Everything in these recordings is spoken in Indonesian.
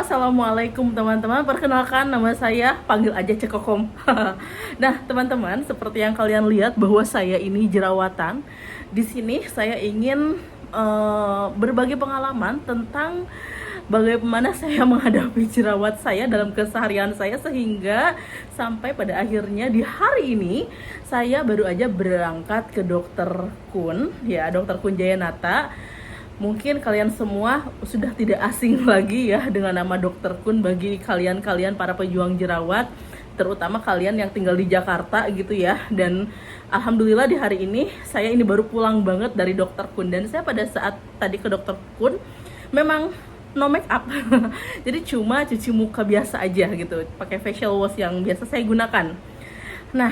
Assalamualaikum teman-teman. Perkenalkan, nama saya, panggil aja Cekokom. Nah teman-teman, seperti yang kalian lihat bahwa saya ini jerawatan. Di sini saya ingin berbagi pengalaman tentang bagaimana saya menghadapi jerawat saya dalam keseharian saya, sehingga sampai pada akhirnya di hari ini saya baru aja berangkat ke dokter Kun, ya, dokter Kun Jayanata. Mungkin kalian semua sudah tidak asing lagi ya dengan nama Dokter Kun bagi kalian-kalian para pejuang jerawat, terutama kalian yang tinggal di Jakarta gitu ya. Dan alhamdulillah di hari ini saya ini baru pulang banget dari Dokter Kun, dan saya pada saat tadi ke Dokter Kun memang no make up. Jadi cuma cuci muka biasa aja gitu, pakai facial wash yang biasa saya gunakan. Nah,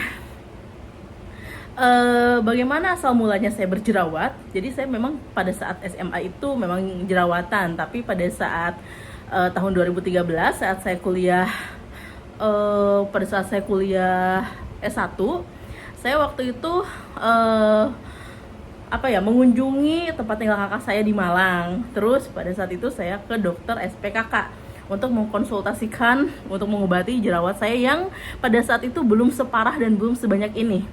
bagaimana asal mulanya saya berjerawat? Jadi saya memang pada saat SMA itu memang jerawatan, tapi pada saat tahun 2013 saat saya kuliah, pada saat saya kuliah S1, saya waktu itu mengunjungi tempat tinggal kakak saya di Malang. Terus pada saat itu saya ke dokter SPKK untuk mengkonsultasikan untuk mengobati jerawat saya yang pada saat itu belum separah dan belum sebanyak ini.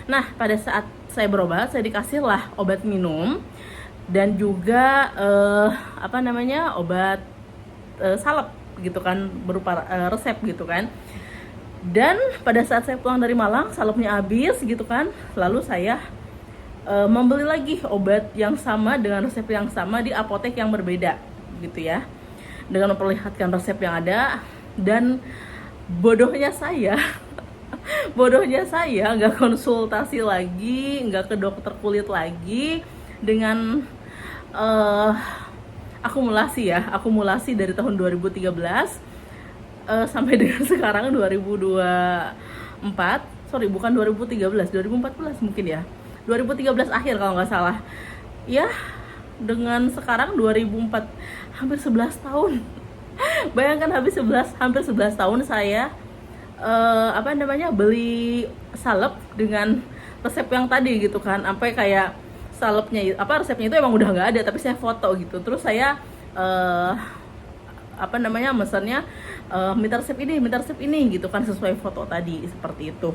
Nah, pada saat saya berobat, saya dikasihlah obat minum dan juga obat salep gitu kan, berupa resep gitu kan. Dan pada saat saya pulang dari Malang, salepnya habis gitu kan. Lalu saya membeli lagi obat yang sama dengan resep yang sama di apotek yang berbeda gitu ya. Dengan memperlihatkan resep yang ada, dan bodohnya saya nggak konsultasi lagi, nggak ke dokter kulit lagi, dengan akumulasi dari tahun 2013 sampai dengan sekarang 2024, bukan 2013, 2014 mungkin ya, 2013 akhir kalau nggak salah ya, dengan sekarang 2004, hampir 11 tahun. Bayangkan hampir 11 tahun saya beli salep dengan resep yang tadi gitu kan, sampai kayak resepnya itu emang udah nggak ada, tapi saya foto gitu. Terus saya mesennya minta resep ini gitu kan, sesuai foto tadi seperti itu.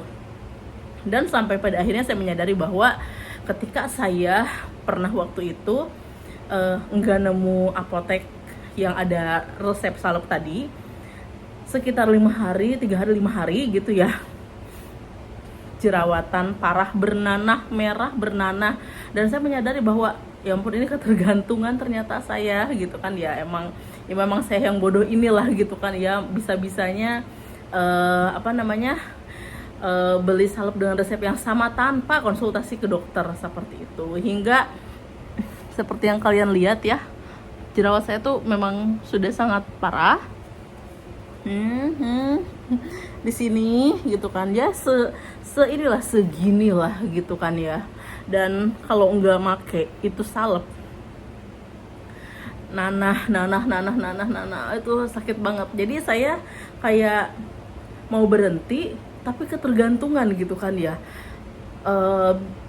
Dan sampai pada akhirnya saya menyadari bahwa ketika saya pernah waktu itu nggak nemu apotek yang ada resep salep tadi, sekitar 5 hari gitu ya, jerawatan parah, bernanah, merah bernanah. Dan saya menyadari bahwa ya ampun, ini ketergantungan ternyata saya gitu kan ya. Memang saya yang bodoh inilah gitu kan ya, bisa-bisanya beli salep dengan resep yang sama tanpa konsultasi ke dokter seperti itu. Hingga seperti yang kalian lihat ya, jerawat saya tuh memang sudah sangat parah. Di sini gitu kan ya, seginilah gitu kan ya. Dan kalau enggak make itu salep, nanah itu sakit banget. Jadi saya kayak mau berhenti, tapi ketergantungan gitu kan ya,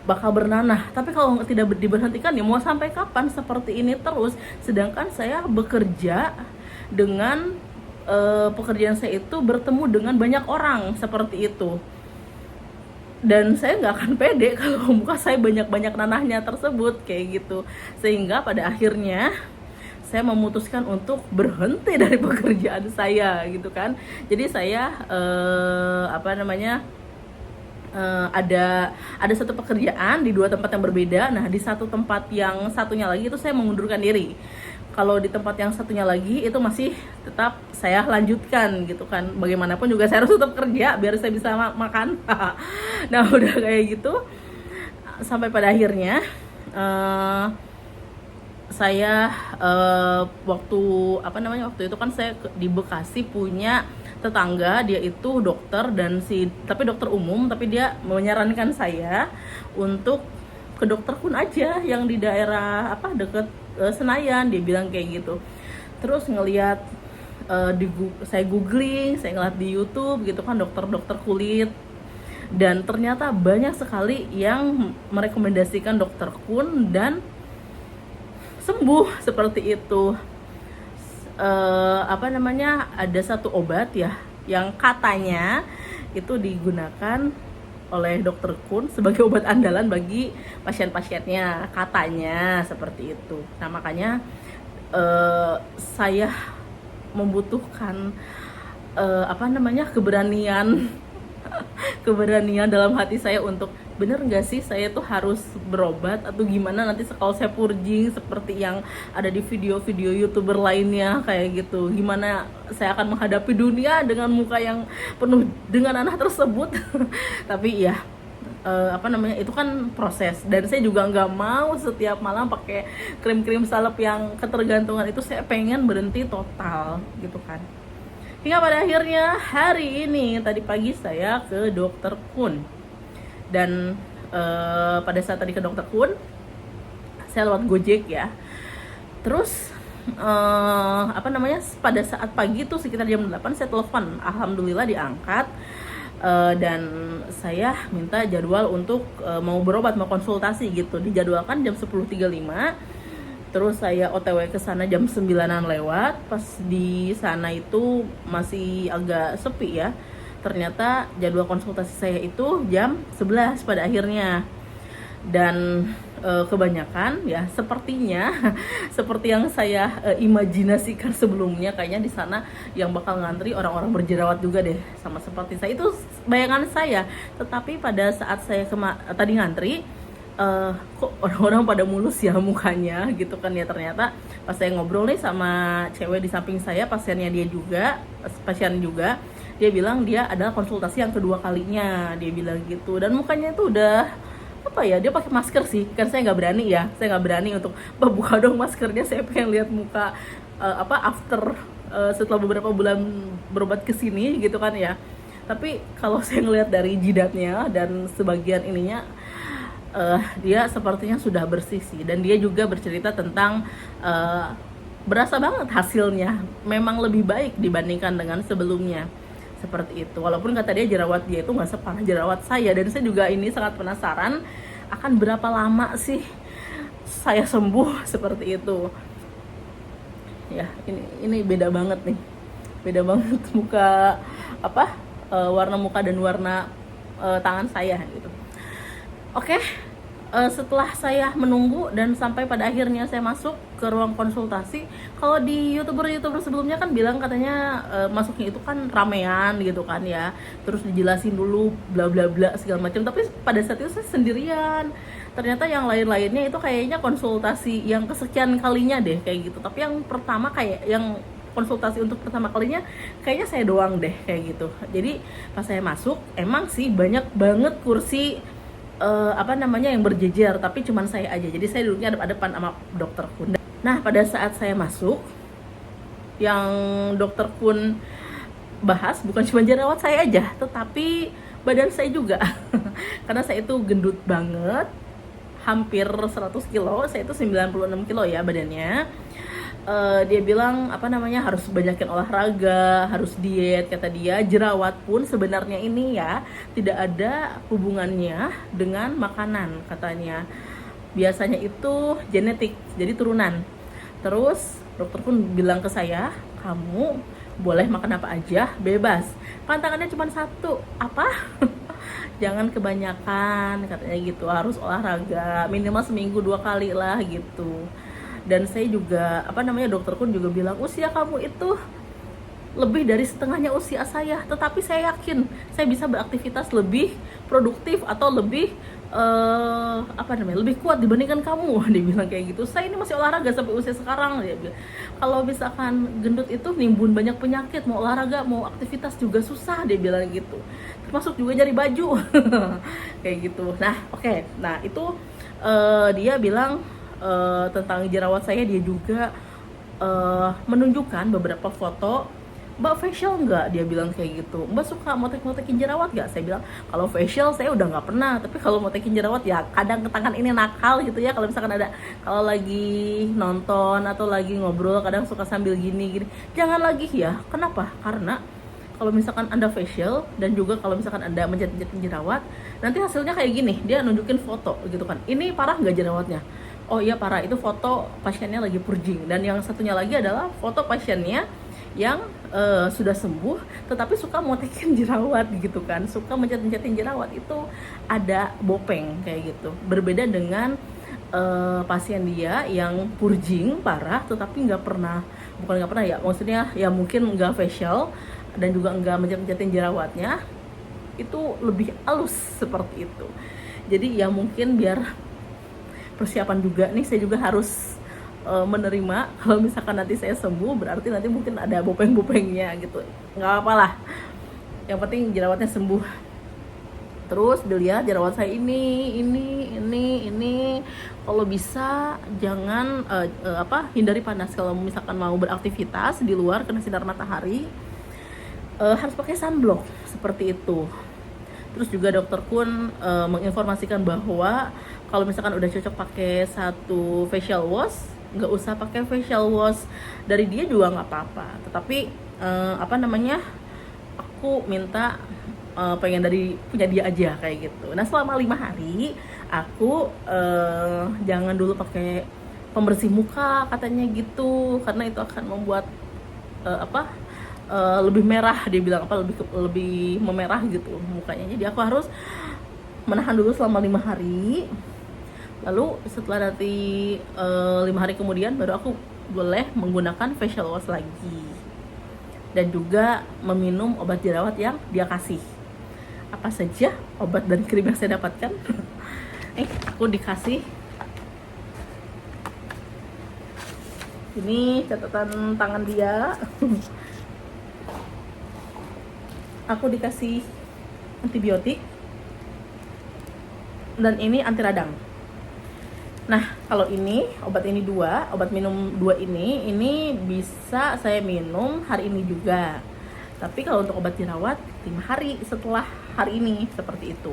bakal bernanah. Tapi kalau tidak diberhentikan ya mau sampai kapan seperti ini terus. Sedangkan saya bekerja dengan pekerjaan saya itu bertemu dengan banyak orang seperti itu, dan saya nggak akan pede kalau muka saya banyak nanahnya tersebut kayak gitu. Sehingga pada akhirnya saya memutuskan untuk berhenti dari pekerjaan saya gitu kan. Jadi saya ada satu pekerjaan di 2 tempat yang berbeda. Nah, di satu tempat yang satunya lagi itu saya mengundurkan diri. Kalau di tempat yang satunya lagi itu masih tetap saya lanjutkan gitu kan. Bagaimanapun juga saya harus tetap kerja biar saya bisa makan. Nah, udah kayak gitu sampai pada akhirnya saya waktu itu kan saya di Bekasi punya tetangga, dia itu dokter, tapi dokter umum, tapi dia menyarankan saya untuk ke dokter Kun aja yang di daerah deket Senayan, dia bilang kayak gitu. Terus ngelihat saya googling, saya ngeliat di YouTube gitu kan, dokter kulit, dan ternyata banyak sekali yang merekomendasikan dokter Kun dan sembuh seperti itu. apa namanya, ada satu obat ya yang katanya itu digunakan oleh Dokter Kun sebagai obat andalan bagi pasien-pasiennya, katanya seperti itu. Nah makanya saya membutuhkan apa namanya, keberanian keberanian dalam hati saya untuk bener nggak sih saya tuh harus berobat atau gimana nanti kalau saya purging seperti yang ada di video-video YouTuber lainnya kayak gitu, gimana saya akan menghadapi dunia dengan muka yang penuh dengan nanah tersebut. Tapi ya apa namanya, itu kan proses, dan saya juga nggak mau setiap malam pakai krim-krim salep yang ketergantungan itu. Saya pengen berhenti total gitu kan. Hingga pada akhirnya hari ini tadi pagi saya ke Dokter Kun, dan pada saat tadi ke Dokter Kun saya lewat Gojek ya. Terus apa namanya, pada saat pagi tuh sekitar jam 8 saya telepon, alhamdulillah diangkat. Dan saya minta jadwal untuk mau berobat, mau konsultasi gitu. Dijadwalkan jam 10.35. Terus saya OTW ke sana jam 9-an lewat. Pas di sana itu masih agak sepi ya. Ternyata jadwal konsultasi saya itu jam 11 pada akhirnya. Dan kebanyakan ya sepertinya seperti yang saya imajinasikan sebelumnya, kayaknya di sana yang bakal ngantri orang-orang berjerawat juga deh, sama seperti saya. Itu bayangan saya. Tetapi pada saat saya tadi ngantri, kok orang-orang pada mulus ya mukanya gitu kan ya. Ternyata pas saya ngobrol nih sama cewek di samping saya, pasiennya dia juga, pasien juga, dia bilang dia adalah konsultasi yang kedua kalinya, dia bilang gitu. Dan mukanya itu udah apa ya, dia pakai masker sih, kan saya nggak berani ya, saya nggak berani untuk buka dong maskernya, saya pengen lihat muka apa after setelah beberapa bulan berobat ke sini gitu kan ya. Tapi kalau saya ngelihat dari jidatnya dan sebagian ininya, dia sepertinya sudah bersih sih. Dan dia juga bercerita tentang berasa banget hasilnya memang lebih baik dibandingkan dengan sebelumnya, seperti itu. Walaupun kata dia jerawat dia itu nggak separah jerawat saya, dan saya juga ini sangat penasaran akan berapa lama sih saya sembuh seperti itu. Ya ini beda banget nih, beda banget muka apa warna muka dan warna tangan saya gitu. Oke. Setelah saya menunggu dan sampai pada akhirnya saya masuk ke ruang konsultasi. Kalau di youtuber sebelumnya kan bilang katanya masuknya itu kan ramean gitu kan ya, terus dijelasin dulu bla bla bla segala macam. Tapi pada saat itu saya sendirian. Ternyata yang lain-lainnya itu kayaknya konsultasi yang kesekian kalinya deh kayak gitu. Tapi yang pertama, kayak yang konsultasi untuk pertama kalinya kayaknya saya doang deh kayak gitu. Jadi pas saya masuk emang sih banyak banget kursi apa namanya yang berjejer, tapi cuman saya aja, jadi saya duduknya depan sama Dokter Kun. Nah pada saat saya masuk, yang Dokter Kun bahas bukan cuma jerawat saya aja, tetapi badan saya juga. Karena saya itu gendut banget, hampir 100 kilo, saya itu 96 kilo ya badannya. Dia bilang apa namanya, harus banyakin olahraga, harus diet, kata dia. Jerawat pun sebenarnya ini ya tidak ada hubungannya dengan makanan katanya, biasanya itu genetik, jadi turunan. Terus dokter pun bilang ke saya, kamu boleh makan apa aja, bebas, pantangannya cuma satu, apa? Jangan kebanyakan katanya gitu, harus olahraga minimal seminggu 2 kali lah gitu. Dan saya juga apa namanya, dokter Kun juga bilang usia kamu itu lebih dari setengahnya usia saya, tetapi saya yakin saya bisa beraktivitas lebih produktif atau lebih apa namanya, lebih kuat dibandingkan kamu. Dia bilang kayak gitu. Saya ini masih olahraga sampai usia sekarang, dia bilang. Kalau misalkan gendut itu nimbun banyak penyakit, mau olahraga mau aktivitas juga susah, dia bilang gitu, termasuk juga nyari baju. Kayak gitu. Nah oke. Nah itu dia bilang tentang jerawat saya. Dia juga menunjukkan beberapa foto. Mbak facial nggak? Dia bilang kayak gitu. Mbak suka motek-motekin jerawat nggak? Saya bilang kalau facial saya udah nggak pernah, tapi kalau motekin jerawat ya kadang tangan ini nakal gitu ya. Kalau misalkan ada, kalau lagi nonton atau lagi ngobrol kadang suka sambil gini. Jangan lagi ya. Kenapa? Karena kalau misalkan Anda facial dan juga kalau misalkan Anda menjat-menjatin jerawat, nanti hasilnya kayak gini. Dia nunjukin foto gitu kan. Ini parah nggak jerawatnya? Oh iya parah, itu foto pasiennya lagi purging. Dan yang satunya lagi adalah foto pasiennya yang sudah sembuh tetapi suka motekin jerawat gitu kan, suka mencet-mencetin jerawat. Itu ada bopeng kayak gitu. Berbeda dengan pasien dia yang purging parah tetapi nggak pernah, bukan nggak pernah ya, maksudnya ya mungkin nggak facial dan juga nggak mencet-mencetin jerawatnya, itu lebih halus seperti itu. Jadi ya mungkin biar persiapan juga nih, saya juga harus menerima kalau misalkan nanti saya sembuh, berarti nanti mungkin ada bopeng-bopengnya gitu. Nggak apa lah, yang penting jerawatnya sembuh. Terus dilihat jerawat saya ini, kalau bisa jangan hindari panas. Kalau misalkan mau beraktivitas di luar kena sinar matahari, harus pakai sunblock seperti itu. Terus juga dokter Kun menginformasikan bahwa kalau misalkan udah cocok pakai satu facial wash, nggak usah pakai facial wash dari dia juga nggak apa-apa. Tetapi aku minta pengen dari punya dia aja kayak gitu. Nah selama 5 hari aku jangan dulu pakai pembersih muka katanya gitu, karena itu akan membuat lebih merah, dia bilang lebih memerah gitu mukanya. Jadi aku harus menahan dulu selama 5 hari. Lalu setelah nanti 5 hari kemudian baru aku boleh menggunakan facial wash lagi. Dan juga meminum obat jerawat yang dia kasih. Apa saja obat dan krim yang saya dapatkan? Aku dikasih ini catatan tangan dia. Aku dikasih antibiotik dan ini anti radang. Nah kalau ini obat minum 2 ini bisa saya minum hari ini juga. Tapi kalau untuk obat jerawat 5 hari setelah hari ini, seperti itu.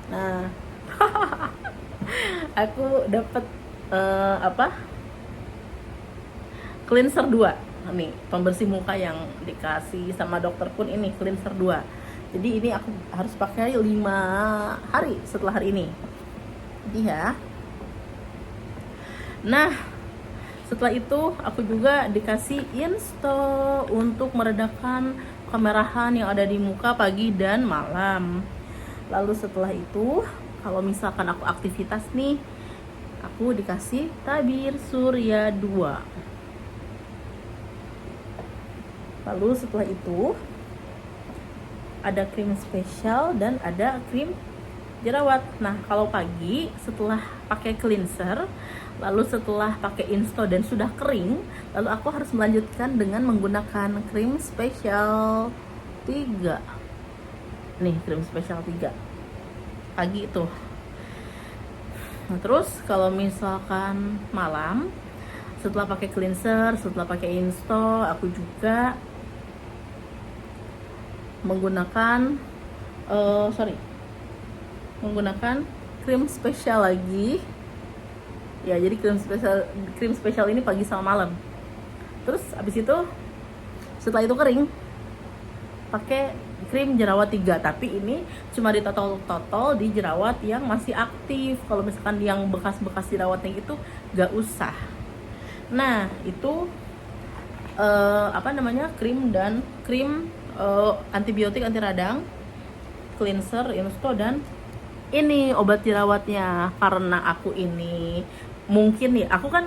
Nah aku dapat cleanser 2 nih, pembersih muka yang dikasih sama dokter Kun ini, cleanser 2. Jadi ini aku harus pakai 5 hari setelah hari ini. Jadi ya. Nah setelah itu aku juga dikasih Insto untuk meredakan kemerahan yang ada di muka pagi dan malam. Lalu setelah itu kalau misalkan aku aktivitas nih, aku dikasih tabir surya 2. Lalu setelah itu ada krim spesial dan ada krim jerawat. Nah kalau pagi setelah pakai cleanser, lalu setelah pakai Insto dan sudah kering, lalu aku harus melanjutkan dengan menggunakan krim spesial 3. Nih krim spesial 3 pagi itu. Nah terus kalau misalkan malam setelah pakai cleanser, setelah pakai Insto, aku juga menggunakan krim spesial lagi. Ya, jadi krim spesial ini pagi sama malam. Terus abis itu setelah itu kering, pakai krim jerawat 3. Tapi ini cuma ditotol-totol di jerawat yang masih aktif. Kalau misalkan yang bekas-bekas jerawatnya gitu gak usah. Nah itu krim antibiotik, anti radang, cleanser, Insto, dan ini obat jerawatnya. Karena aku ini mungkin nih, aku kan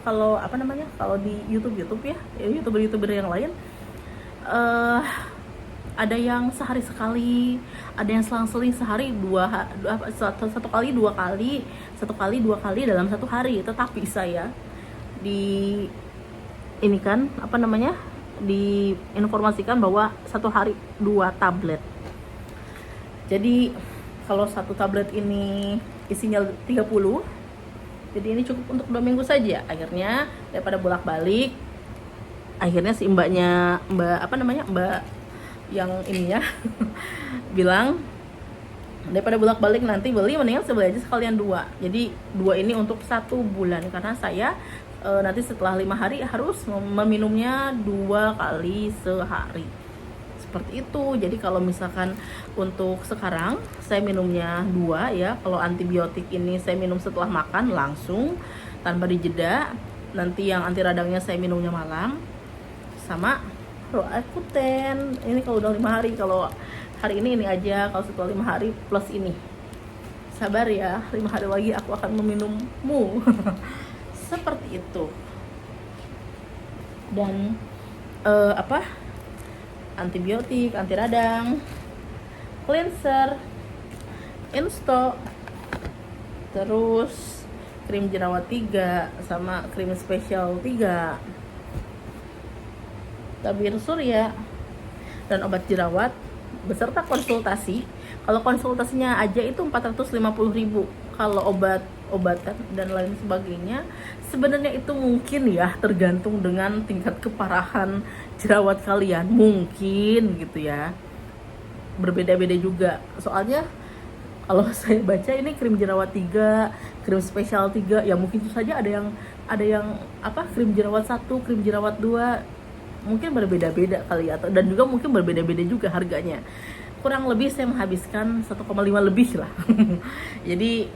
kalau di YouTube ya, youtuber yang lain ada yang sehari sekali, ada yang selang-seling sehari satu kali dua kali dalam satu hari. Tetapi saya diinformasikan bahwa satu hari 2 tablet. Jadi kalau satu tablet ini isinya 30, jadi ini cukup untuk 2 minggu saja. Akhirnya daripada bolak-balik, akhirnya si mbak yang ini ya bilang daripada bolak-balik nanti beli, mendingan sebeli aja sekalian 2. Jadi 2 ini untuk 1 bulan, karena saya nanti setelah 5 hari harus meminumnya 2 kali sehari seperti itu. Jadi kalau misalkan untuk sekarang saya minumnya 2 ya. Kalau antibiotik ini saya minum setelah makan langsung tanpa dijeda. Nanti yang anti radangnya saya minumnya malam. Sama Roaccutane ini kalau udah 5 hari. Kalau hari ini aja, kalau setelah 5 hari plus ini. Sabar ya, 5 hari lagi aku akan meminummu. Seperti itu. Dan antibiotik, anti radang, cleanser, insto, terus krim jerawat 3 sama krim spesial 3, tabir surya, dan obat jerawat beserta konsultasi. Kalau konsultasinya aja itu 450.000. Kalau obatan dan lain sebagainya sebenarnya itu mungkin ya tergantung dengan tingkat keparahan jerawat kalian, mungkin gitu ya, berbeda-beda juga. Soalnya kalau saya baca ini krim jerawat 3, krim spesial 3, ya mungkin itu saja ada yang krim jerawat 1, krim jerawat 2, mungkin berbeda-beda kali, atau dan juga mungkin berbeda-beda juga harganya. Kurang lebih saya menghabiskan 1,5 lebih lah. Jadi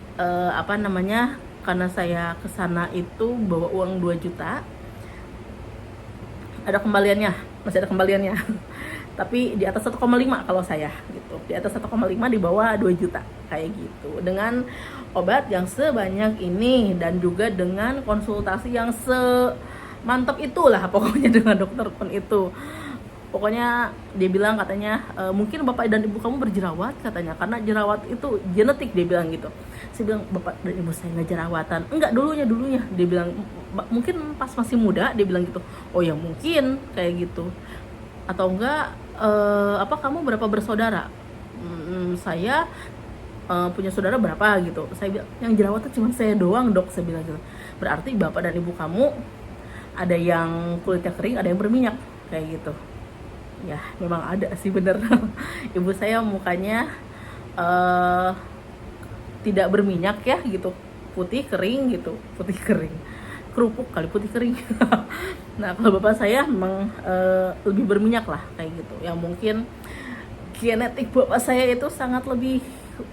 karena saya kesana itu bawa uang 2 juta, ada kembaliannya, masih ada kembaliannya. Tapi di atas 1,5 kalau saya gitu, di atas 1,5 di bawah 2 juta kayak gitu, dengan obat yang sebanyak ini dan juga dengan konsultasi yang semantap itulah pokoknya dengan dokter pun itu. Pokoknya dia bilang katanya mungkin bapak dan ibu kamu berjerawat katanya, karena jerawat itu genetik, dia bilang gitu. Saya bilang bapak dan ibu saya nggak jerawatan, enggak dulunya dia bilang mungkin pas masih muda, dia bilang gitu. Oh ya mungkin kayak gitu, atau enggak kamu berapa bersaudara? Saya punya saudara berapa gitu. Saya bilang yang jerawatan cuma saya doang dok, saya bilang gitu. Berarti bapak dan ibu kamu ada yang kulitnya kering, ada yang berminyak kayak gitu. Ya memang ada sih, bener. Ibu saya mukanya tidak berminyak ya gitu, putih kering gitu, putih kering, kerupuk kali putih kering. Nah kalau bapak saya memang lebih berminyak lah kayak gitu, yang mungkin genetik bapak saya itu sangat lebih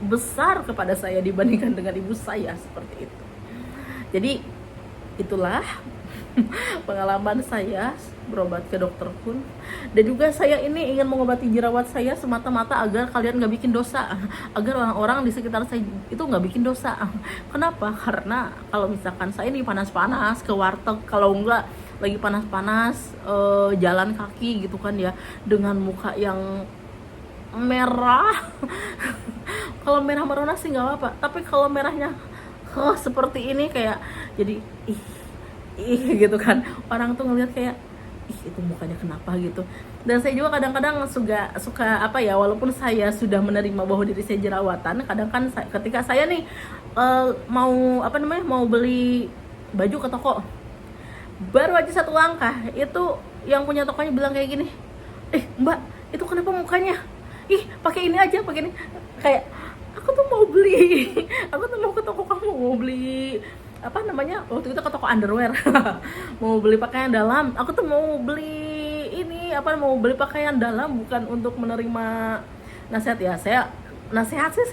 besar kepada saya dibandingkan dengan ibu saya, seperti itu. Jadi itulah pengalaman saya berobat ke dokter pun. Dan juga saya ini ingin mengobati jerawat saya semata-mata agar kalian gak bikin dosa, agar orang-orang di sekitar saya itu gak bikin dosa. Kenapa? Karena kalau misalkan saya ini panas-panas ke warteg, kalau enggak lagi panas-panas jalan kaki gitu kan ya, dengan muka yang merah. Kalau merah merona sih nggak apa-apa, tapi kalau merahnya seperti ini kayak jadi ih gitu kan, orang tuh ngeliat kayak itu mukanya kenapa gitu. Dan saya juga kadang-kadang suka walaupun saya sudah menerima bahwa diri saya jerawatan, kadang kan ketika saya nih mau beli baju ke toko, baru aja 1 langkah itu yang punya tokonya bilang kayak gini, mbak itu kenapa mukanya, pakai ini aja, pakai ini. Kayak aku tuh mau beli aku tuh mau ke toko kamu, mau beli waktu itu ke toko underwear. Mau beli pakaian dalam, aku tuh mau beli ini mau beli pakaian dalam, bukan untuk menerima nasihat ya. Nasihat sih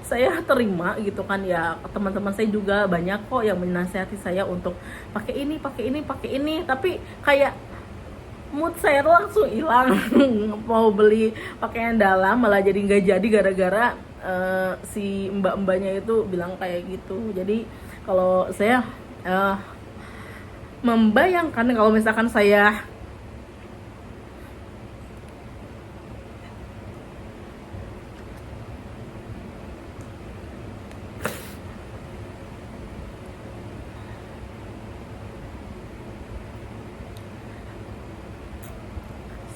saya terima gitu kan ya. Teman-teman saya juga banyak kok yang menasihati saya untuk pakai ini, tapi kayak mood saya langsung hilang. Mau beli pakaian dalam malah jadi nggak jadi gara-gara si mbak-mbaknya itu bilang kayak gitu. Jadi kalau saya membayangkan kalau misalkan saya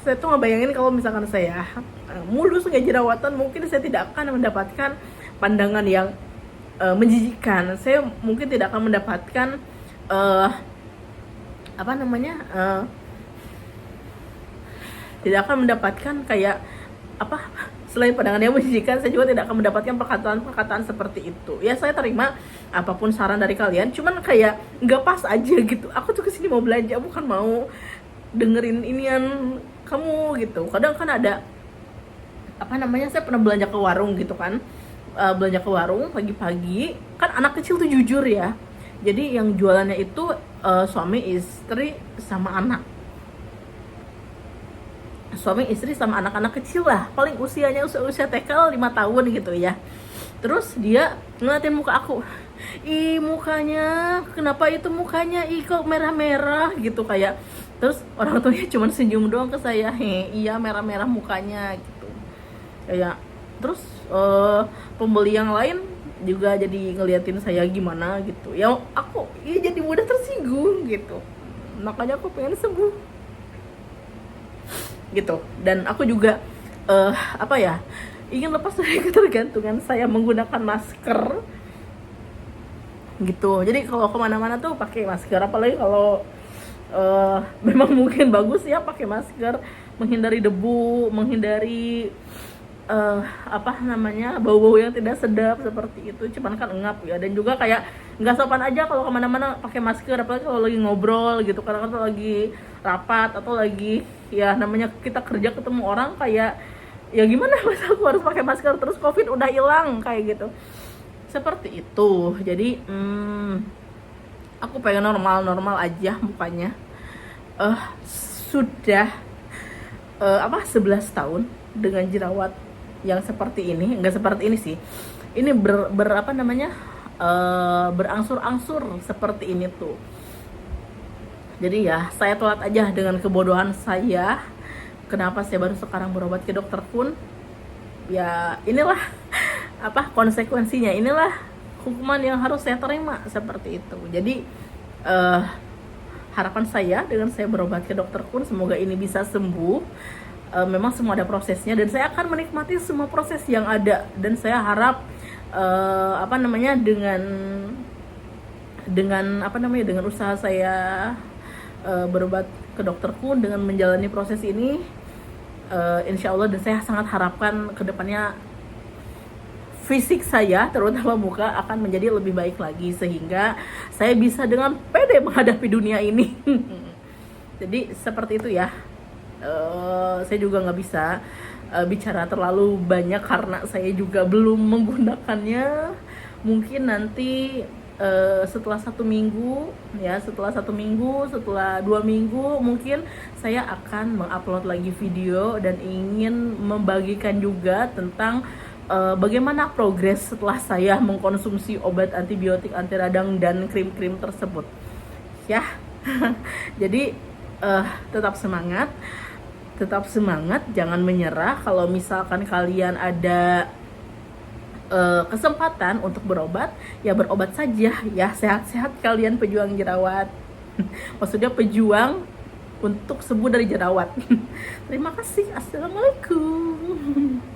tuh ngebayangin kalau misalkan saya mulus nggak jerawatan, mungkin saya tidak akan mendapatkan pandangan yang menjijikkan. Saya mungkin tidak akan mendapatkan tidak akan mendapatkan kayak selain pandangan yang menjijikkan, saya juga tidak akan mendapatkan perkataan seperti itu. Ya saya terima apapun saran dari kalian, cuman kayak nggak pas aja gitu. Aku tuh kesini mau belanja, bukan mau dengerin inian kamu gitu. Kadang kan ada apa namanya, saya pernah belanja ke warung gitu kan, belanja ke warung pagi-pagi, kan anak kecil tuh jujur ya, jadi yang jualannya itu suami istri sama anak, suami istri sama anak-anak kecil lah, paling usianya usia TK 5 tahun gitu ya. Terus dia ngeliatin muka aku, ih mukanya kenapa itu mukanya, ih kok merah-merah gitu kayak. Terus orang tuanya cuma senyum doang ke saya, iya merah-merah mukanya gitu kayak. Terus pembeli yang lain juga jadi ngeliatin saya gimana gitu ya, aku ya jadi mudah tersinggung gitu, makanya aku pengen sembuh gitu. Dan aku juga apa ya, ingin lepas dari ketergantungan saya menggunakan masker gitu. Jadi kalau kemana-mana tuh pakai masker, apalagi kalau memang mungkin bagus ya pakai masker, menghindari debu, menghindari apa namanya, bau-bau yang tidak sedap seperti itu. Cuman kan engap ya, dan juga kayak nggak sopan aja kalau kemana-mana pakai masker, apalagi kalau lagi ngobrol gitu, kadang kan lagi rapat atau lagi ya namanya kita kerja ketemu orang, kayak ya gimana masa aku harus pakai masker terus, covid udah hilang kayak gitu, seperti itu. Jadi aku pengen normal-normal aja mukanya. Sudah apa 11 tahun dengan jerawat yang seperti ini, enggak seperti ini sih, ini apa namanya, berangsur-angsur seperti ini tuh. Jadi ya saya telat aja dengan kebodohan saya. Kenapa saya baru sekarang berobat ke dokter pun, ya inilah apa konsekuensinya, inilah hukuman yang harus saya terima seperti itu. Jadi harapan saya dengan saya berobat ke dokter pun, semoga ini bisa sembuh. Memang semua ada prosesnya, dan saya akan menikmati semua proses yang ada. Dan saya harap apa namanya, dengan apa namanya, dengan usaha saya berobat ke dokter pun, dengan menjalani proses ini, insya Allah, dan saya sangat harapkan kedepannya fisik saya, terutama muka, akan menjadi lebih baik lagi, sehingga saya bisa dengan pede menghadapi dunia ini. Jadi seperti itu ya. Saya juga nggak bisa bicara terlalu banyak karena saya juga belum menggunakannya. Mungkin nanti setelah 1 minggu ya, setelah 2 minggu mungkin saya akan mengupload lagi video, dan ingin membagikan juga tentang bagaimana progres setelah saya mengkonsumsi obat antibiotik, anti radang, dan krim-krim tersebut ya. Jadi tetap semangat, jangan menyerah. Kalau misalkan kalian ada kesempatan untuk berobat, ya berobat saja ya, sehat-sehat kalian pejuang jerawat. Maksudnya pejuang untuk sembuh dari jerawat. Terima kasih. Assalamualaikum.